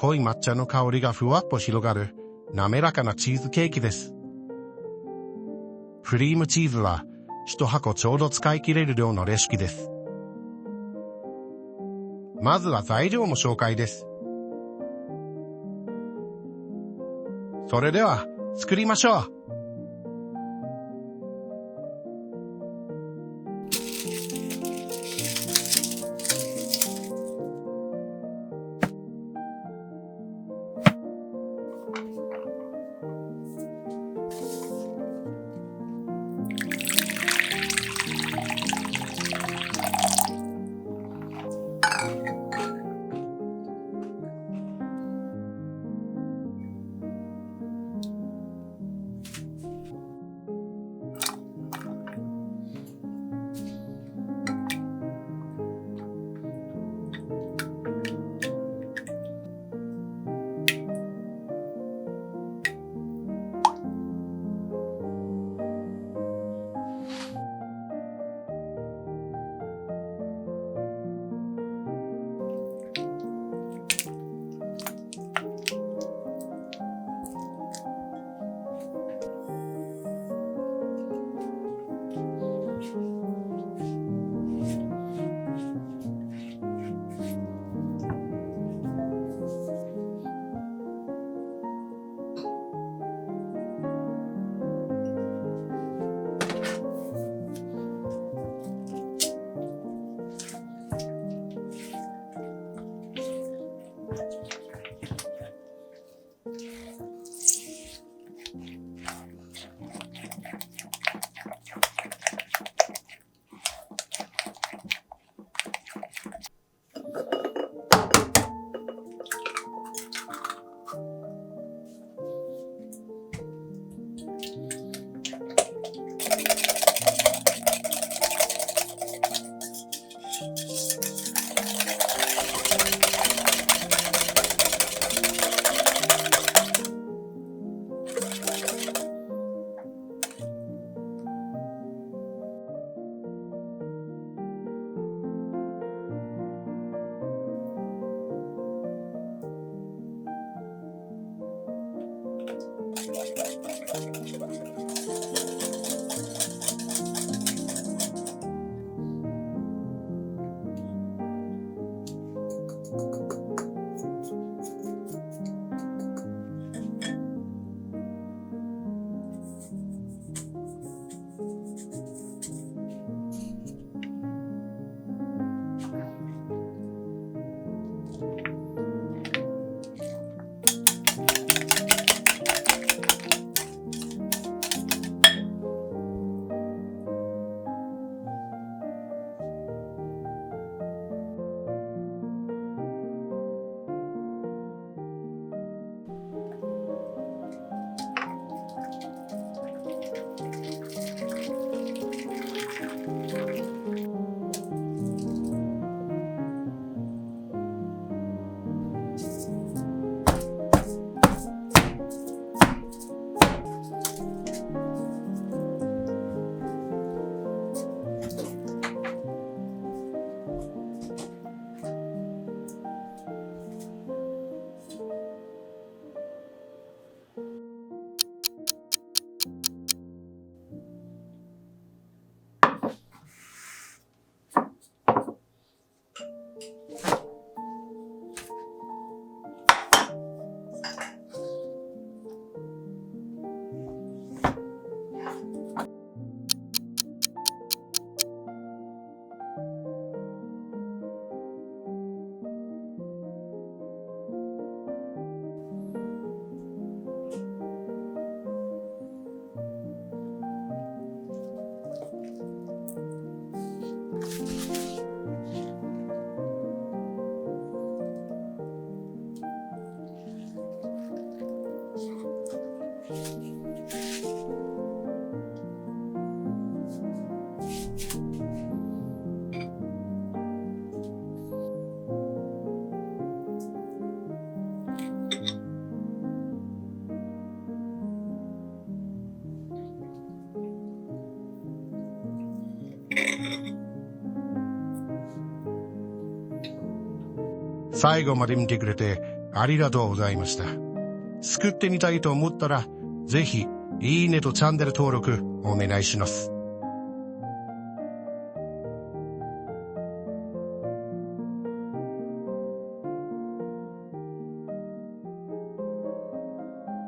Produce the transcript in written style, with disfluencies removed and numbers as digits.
濃い抹茶の香りがふわっと広がる滑らかなチーズケーキです。クリームチーズは1箱ちょうど使い切れる量のレシピです。まずは材料の紹介です。それでは作りましょう。最後まで見てくれてありがとうございました。作ってみたいと思ったら、ぜひ、いいねとチャンネル登録お願いします。